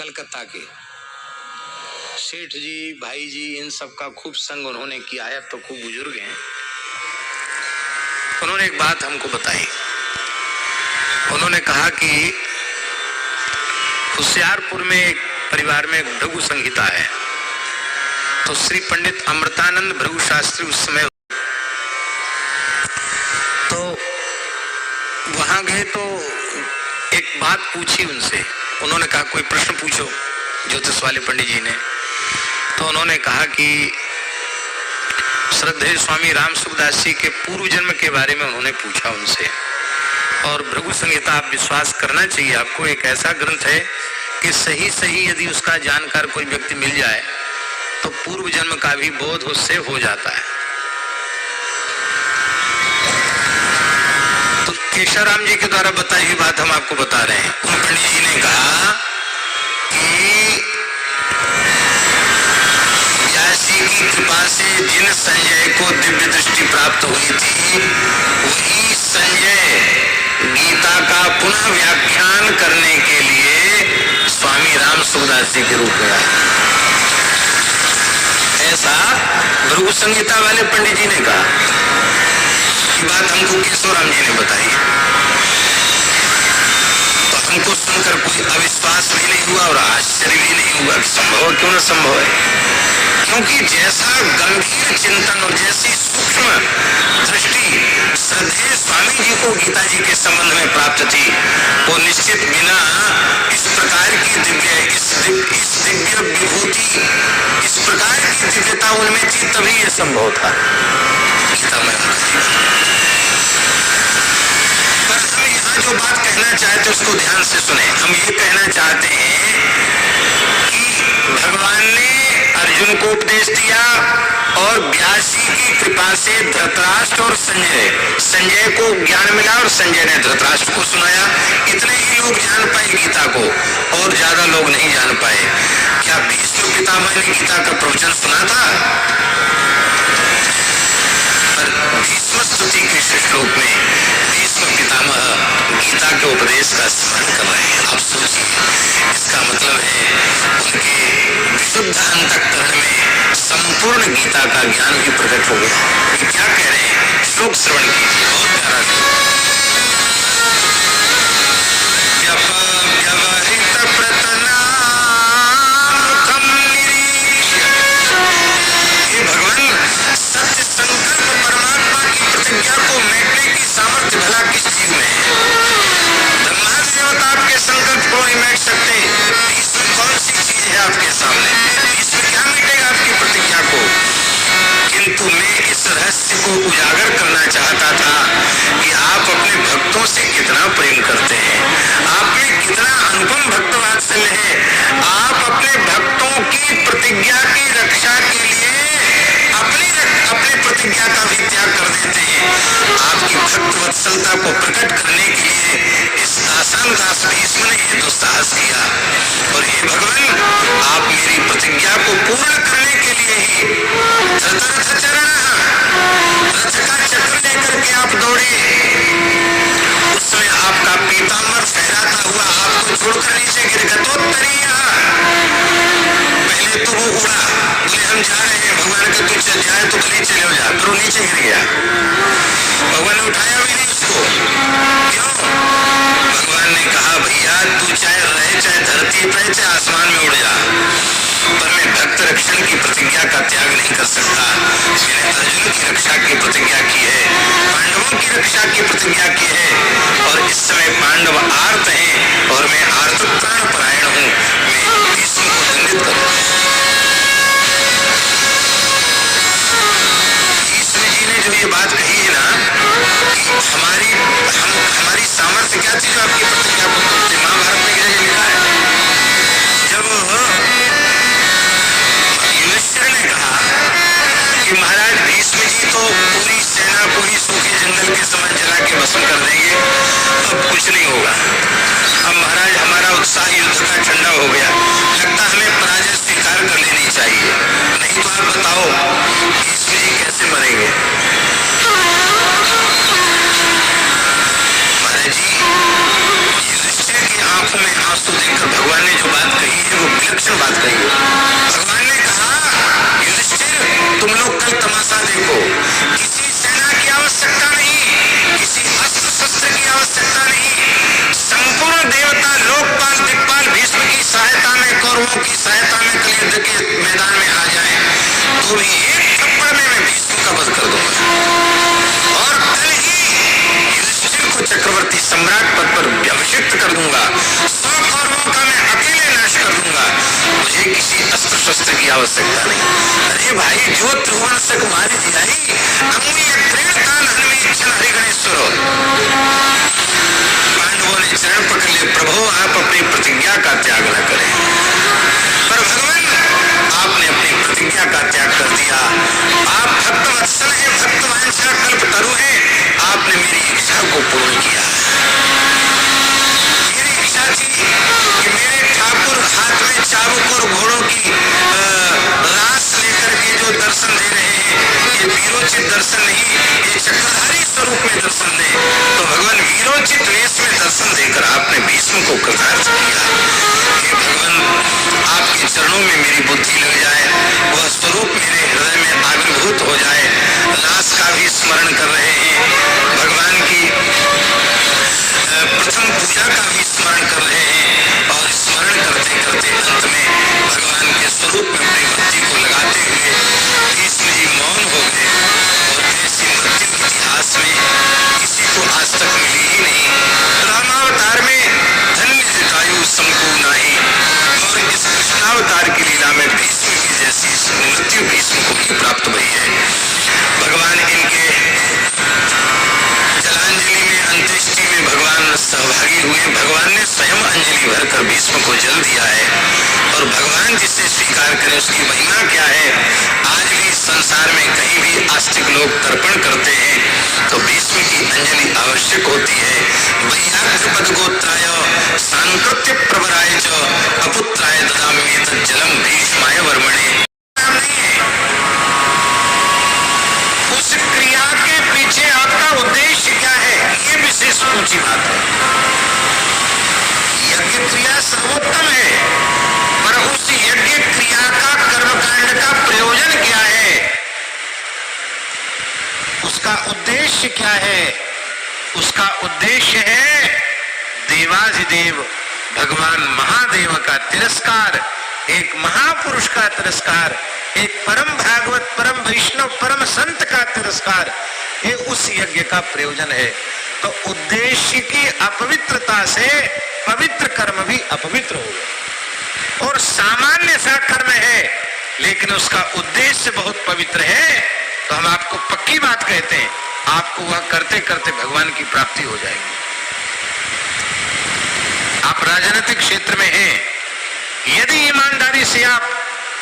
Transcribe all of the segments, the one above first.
कलकत्ता के सेठ जी, भाई जी, इन सब का खूब संग उन्होंने किया है, तो खूब बुजुर्ग हैं। उन्होंने एक बात हमको बताई। उन्होंने कहा कि होशियारपुर में एक परिवार में भृगु संहिता है, तो श्री पंडित अमृतानंद भृगु शास्त्री उस समय, तो वहां गए तो एक बात पूछी उनसे। उन्होंने कहा कोई प्रश्न पूछो ज्योतिष वाले पंडित जी ने। तो उन्होंने कहा कि श्रद्धेय स्वामी राम सुखदास जी के पूर्व जन्म के बारे में उन्होंने पूछा उनसे। और भृगु संहिता आप विश्वास करना चाहिए आपको, एक ऐसा ग्रंथ है कि सही सही यदि उसका जानकार कोई व्यक्ति मिल जाए तो पूर्व जन्म का भी बोध उससे हो जाता है। तो केशाराम जी के द्वारा बताई हुई बात हम आपको बता रहे हैं। उन पंडित जी ने कहा कि व्यास जी की कृपा से जिन संजय को दिव्य दृष्टि प्राप्त हुई थी, वही संजय गीता का पुनः व्याख्यान करने के लिए स्वामी राम सुखदास जी के रूप में आए। ऐसा भृगु संहिता वाले पंडित जी ने कहा। ये बात हमको केशवराम जी ने बताई। तो हमको सुनकर कोई अविश्वास भी नहीं हुआ और आश्चर्य भी नहीं हुआ कि संभव क्यों न संभव है, क्योंकि जैसा गंभीर चिंतन और जैसी सूक्ष्म दृष्टि श्रद्धेय स्वामी जी को गीता जी के संबंध में प्राप्त थी, वो निश्चित बिना इस प्रकार की दिव्य विभूति, इस प्रकार की दिव्यता उनमें थी, तभी ये संभव था। गीता में पर हम यहाँ जो बात कहना चाहते उसको ध्यान से सुने। हम ये कहना चाहते हैं कि भगवान ने अर्जुन को उपदेश दिया और व्यास जी की कृपा से धृतराष्ट्र और संजय को ज्ञान मिला और संजय ने धृतराष्ट्र को सुनाया। इतने ही लोग जान पाए गीता को और ज्यादा लोग नहीं जान पाए। क्या भीष्म पितामह ने गीता का प्रवचन सुना था? पर भीष्म स्तुति के श्लोक में भीष्म पितामह गीता के उपदेश का स्मरण कर रहे हैं। आप सोचिए, इसका मतलब है उनके विशुद्ध अंतःकरण में संपूर्ण गीता का ज्ञान भी प्रकट हो गया। ये क्या कह रहे हैं? श्लोक श्रवण कीजिए, बहुत प्यारा श्लोक। हे भगवान, सत्य संकल्प परमात्मा की प्रतिज्ञा को मिटने की सामर्थ्य भला किस जीव में है? ब्रह्मादि देवता आपके संकल्प को नहीं मिट सकते। इसमें कौन सी चीज है आपके सामने? इसमें क्या मिटेगा आपकी प्रतिज्ञा को? किंतु मैं इस रहस्य को उजागर करना चाहता था कि आप अपने भक्तों से कितना प्रेम करते हैं, आप में कितना अनुपम भक्त वात्सल्य है। आप अपने भक्तों की प्रतिज्ञा की रक्षा के लिए अपनी प्रतिज्ञा का भी त्याग कर देते हैं। आपकी भक्त वत्सलता को प्रकट करने के लिए इस आसान दास भीष्म ने ये दुस्साहस किया। और हे भगवान, आप मेरी प्रतिज्ञा को पूर्ण करने के लिए ही रथ का चक्र लेकर के आप दौड़े। उसमें आपका पीताम्बर फहराता हुआ आपको छोड़कर नीचे गिर गतोत्तरीय। पहले तो वो उड़ा, बोले हम जा रहे हैं, भगवान का तू चल जाए तो भले चले हो जा, फिर वो नीचे गिर गया। भगवान ने उठाया भी नहीं उसको। क्यों? भगवान ने कहा भैया तू चाहे रहे, चाहे धरती पे, चाहे आसमान में उड़ जा, पर मैं भक्त रक्षण की प्रतिज्ञा का त्याग नहीं कर सकता। मैंने अर्जुन की रक्षा की प्रतिज्ञा की है, पांडवों की रक्षा की प्रतिज्ञा की है, और इस समय पांडव आर्त हैं और मैं आर्त प्राण परायण हूँ। मैं भीष्म को दंडित करूँ। भीष्म जी ने जो ये बात कही है ना कि हमारी सामर्थ्य क्या थी जो आपकी प्रतिज्ञा को तोड़ते, महाभारत में एक जगह लिखा है कृतार्थ किया। हे भगवान, आपके चरणों में मेरी बुद्धि लग जाए, वह स्वरूप मेरे हृदय में आविर्भूत हो जाए। लाश का भी स्मरण कर रहे हैं, भगवान की प्रथम पूजा का भी स्मरण कर रहे हैं, और स्मरण करते करते अंत में भगवान के स्वरूप में अपनी भक्ति को लगाते हुए भीष्म जी मौन हो गए। और ऐसी मृत्यु इतिहास में किसी को आज तक मिली ही नहीं। रामावतार में धन्य जटायु समको नाही, और इस कृष्णावतार की लीला में भीष्म की जैसी मृत्यु भीष्म को ही प्राप्त हुई है। भगवान इनके जलांजलि में, अंत्येष्टि में भगवान सहभागी हुए। भगवान ने स्वयं अंजलि भरकर भीष्म को जल दिया है, और भगवान जिसे स्वीकार करे उसकी महिमा क्या है। आज भी संसार में कहीं भी आस्तिक लोग तर्पण करते हैं तो भीष्म की अंजलि आवश्यक होती है। वैयाघ्र पदगोत्राय सांकृत्य प्रवराय च अपुत्राय ददाम्येतत् जलम भीष्माय वर्मणे। उस क्रिया के पीछे आपका उद्देश्य क्या है, ये विशेष ऊंची बात है। यज्ञ क्रिया सर्वोत्तम है, पर उस यज्ञ क्रिया का कर्मकांड का प्रयोजन क्या है, उसका उद्देश्य क्या है। उसका उद्देश्य है देवाधिदेव भगवान महादेव का तिरस्कार, एक महापुरुष का तिरस्कार, एक परम भागवत, परम वैष्णव, परम संत का तिरस्कार, ये उस यज्ञ का प्रयोजन है। तो उद्देश्य की अपवित्रता से पवित्र कर्म भी अपवित्र होगा। और सामान्य सा कर्म है लेकिन उसका उद्देश्य बहुत पवित्र है, तो हम आपको पक्की बात कहते हैं, आपको वह करते करते भगवान की प्राप्ति हो जाएगी। आप राजनीतिक क्षेत्र में हैं, यदि ईमानदारी से आप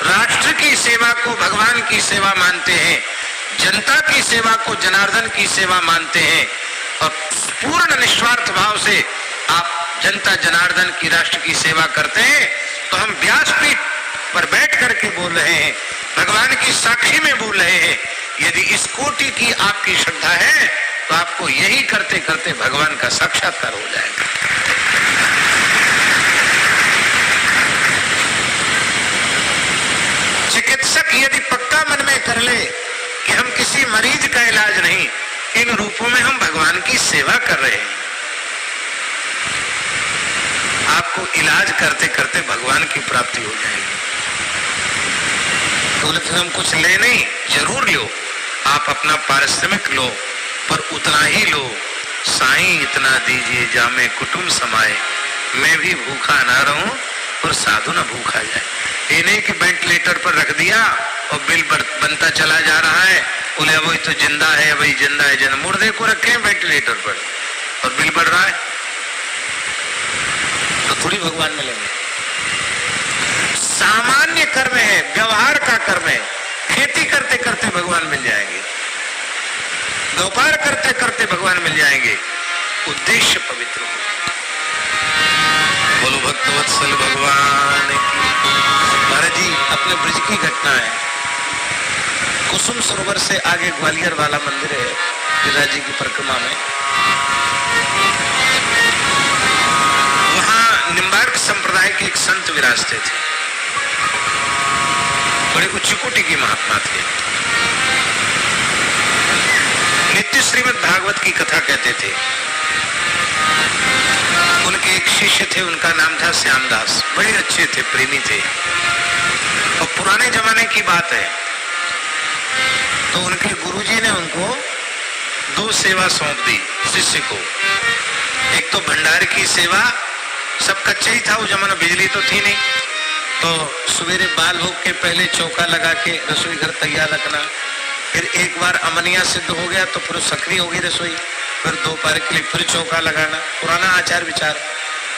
राष्ट्र की सेवा को भगवान की सेवा मानते हैं, जनता की सेवा को जनार्दन की सेवा मानते हैं, और पूर्ण निस्वार्थ भाव से आप जनता जनार्दन की राष्ट्र की सेवा करते हैं, तो हम व्यासपीठ पर बैठ करके बोल रहे हैं, भगवान की साक्षी में बोल रहे हैं। यदि इस कोटि की आपकी श्रद्धा है तो आपको यही करते करते भगवान का साक्षात्कार हो जाएगा। चिकित्सक यदि पक्का मन में कर ले कि हम किसी मरीज का इलाज नहीं, इन रूपों में हम भगवान की सेवा कर रहे हैं, आपको इलाज करते करते भगवान की प्राप्ति हो जाएगी। तो फिर हम कुछ ले नहीं, जरूर लो, आप अपना पारिश्रमिक लो, पर उतना ही लो। साईं इतना दीजिए जामे कुटुंब समाए, मैं भी भूखा ना रहूं और साधु न भूखा जाए। ये नहीं कि वेंटिलेटर पर रख दिया और बिल बनता चला जा रहा है, बोले वही तो जिंदा है, वही जिंदा है, जिंदा। मुर्दे को रखे हैं वेंटिलेटर पर और बिल बढ़ रहा है, तो थोड़ी भगवान मिलेंगे। सामान्य कर्म है, व्यवहार का कर्म है, खेती करते करते भगवान मिल जाएंगे, व्यापार करते करते भगवान मिल जाएंगे, उद्देश्य पवित्र हो। बोलो भक्तवत्सल भगवान की। महाराज जी अपने ब्रज की घटना है, कुसुम सरोवर से आगे ग्वालियर वाला मंदिर है, गिरिराज जी की परिक्रमा में, वहां निम्बार्क संप्रदाय के एक संत विराजते थे, बड़े उच्च कोटि के महात्मा थे, नित्य श्रीमद् भागवत की कथा कहते थे। उनके एक शिष्य थे, उनका नाम था श्यामदास, बड़े अच्छे थे, प्रेमी थे, और पुराने जमाने की बात है। तो उनके गुरुजी ने उनको दो सेवा सौंप दी शिष्य को। एक तो भंडार की सेवा, सब कच्चा ही था, उस जमाना बिजली तो थी नहीं, तो सवेरे बाल भोग के पहले चौका लगा के रसोई घर तैयार रखना, फिर एक बार अमनिया सिद्ध हो गया तो फिर सक्रिय हो गई रसोई, फिर दोपहर के लिए फिर चौका लगाना, पुराना आचार विचार,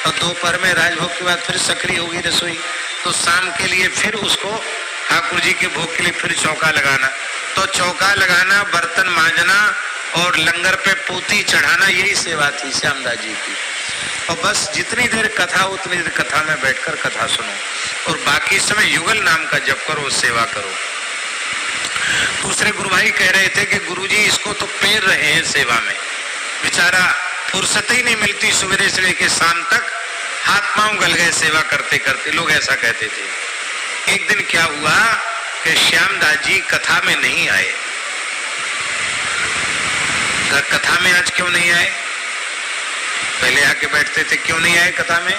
और दोपहर में राजभोग के बाद फिर सक्रिय हो गई रसोई, तो शाम के लिए फिर उसको ठाकुर जी के भोग के लिए फिर चौका लगाना। तो चौका लगाना, बर्तन मांजना और लंगर पे पोती चढ़ाना, यही सेवा थी श्यामदास जी की। और बस जितनी देर कथा उतनी देर कथा में बैठकर कथा सुनो, और बाकी समय युगल नाम का जप करो, सेवा करो। दूसरे गुरु भाई कह रहे थे कि गुरुजी इसको तो पेर रहे हैं सेवा में, बेचारा फुर्सत ही नहीं मिलती, सवेरे से लेकर शाम तक पांव गल गए सेवा करते करते, लोग ऐसा कहते थे। एक दिन क्या हुआ कि श्यामदास जी कथा में नहीं आए। कथा में आज क्यों नहीं आए? पहले आके बैठते थे, क्यों नहीं आए कथा में?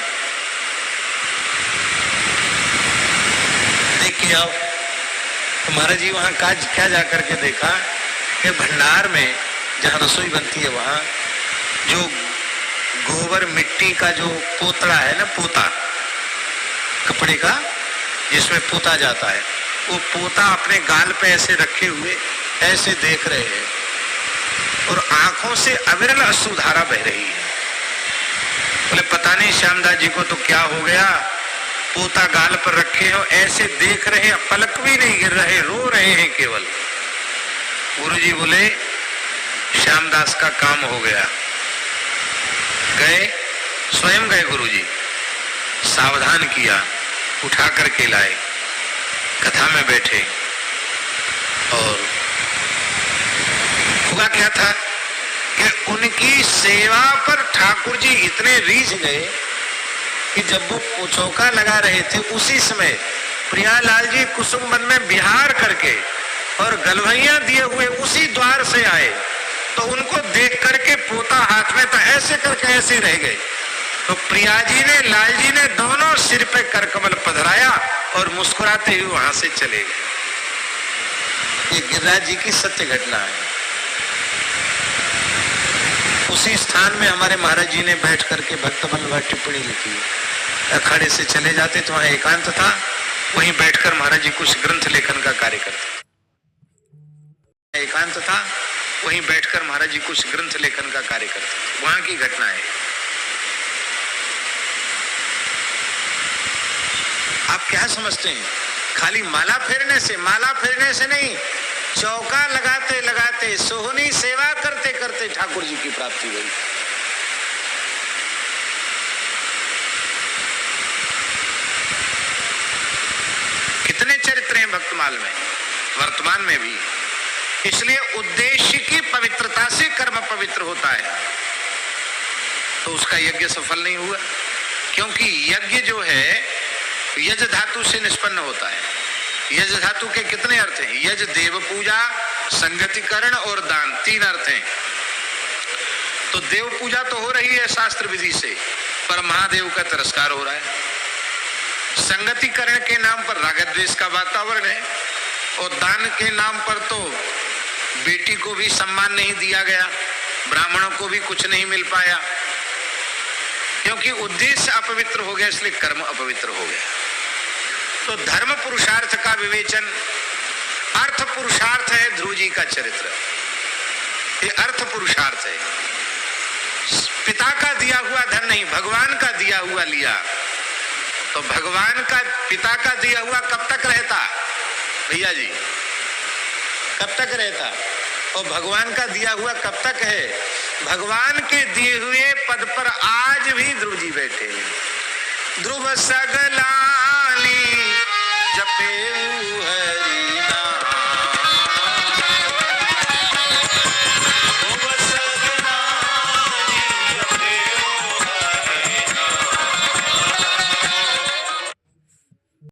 देख के आओ। महाराज जी वहां क्या जाकर के देखा कि भंडार में जहां रसोई बनती है वहां जो गोबर मिट्टी का जो पोतड़ा है ना, पोता कपड़े का जिसमें पोता जाता है, वो पोता अपने गाल पे ऐसे रखे हुए ऐसे देख रहे हैं और आंखों से अविरल अश्रुधारा बह रही है। बोले पता नहीं श्यामदास जी को तो क्या हो गया, पोता गाल पर रखे हो ऐसे देख रहे, पलक भी नहीं गिर रहे, रो रहे हैं केवल। गुरुजी बोले श्यामदास का काम हो गया। गए, स्वयं गए गुरुजी, सावधान किया, उठा करके लाए, कथा में बैठे और हुआ क्या था कि उनकी सेवा पर ठाकुर जी इतने रीझ गए कि जब वो चौका लगा रहे थे उसी समय प्रियालाल जी कुसुम वन में विहार करके और गलवैया दिए हुए उसी द्वार से आए, तो उनको देख करके पोता हाथ में था, ऐसे करके ऐसे रह गए। तो प्रिया जी ने, लाल जी ने दोनों सिर पे करकमल पधराया और मुस्कुराते हुए वहां से चले गए। ये गिरिराज जी की सत्य घटना है। उसी स्थान में हमारे महाराज जी ने बैठ करके भक्तबल टिप्पणी लिखी। अखाड़े से चले जाते तो वहां एकांत था, वहीं बैठकर महाराज जी कुछ ग्रंथ लेखन का कार्य करते। एकांत था, वहीं बैठकर महाराज जी कुछ ग्रंथ लेखन का कार्य करते। वहां की घटना है। आप क्या समझते हैं खाली माला फेरने से नहीं, चौका लगाते लगाते सोहनी सेवा करते करते ठाकुर जी की प्राप्ति हुई। कितने चरित्र हैं भक्तमाल में, वर्तमान में भी। इसलिए उद्देश्य की पवित्रता से कर्म पवित्र होता है, तो उसका यज्ञ सफल नहीं हुआ। क्योंकि यज्ञ जो है यज धातु से निष्पन्न होता है। यज धातु के कितने अर्थ हैं? यज देव पूजा, संगतिकरण और दान, 3 अर्थ हैं। तो देव पूजा तो हो रही है शास्त्र विधि से, पर महादेव का तिरस्कार हो रहा है। संगतिकरण के नाम पर राग द्वेष का वातावरण है और दान के नाम पर तो बेटी को भी सम्मान नहीं दिया गया, ब्राह्मणों को भी कुछ नहीं मिल पाया, क्योंकि उद्देश्य अपवित्र हो गया, इसलिए कर्म अपवित्र हो गया। तो धर्म पुरुषार्थ का विवेचन, अर्थ पुरुषार्थ है ध्रुव जी का चरित्र, ये अर्थ पुरुषार्थ है। पिता का दिया हुआ धन नहीं, भगवान का दिया हुआ लिया, तो भगवान का, पिता का दिया हुआ कब तक रहता भैया जी, कब तक रहता? और भगवान का दिया हुआ कब तक है? भगवान के दिए हुए पद पर आज भी ध्रुव जी बैठे हैं। ध्रुव सगलानी जपे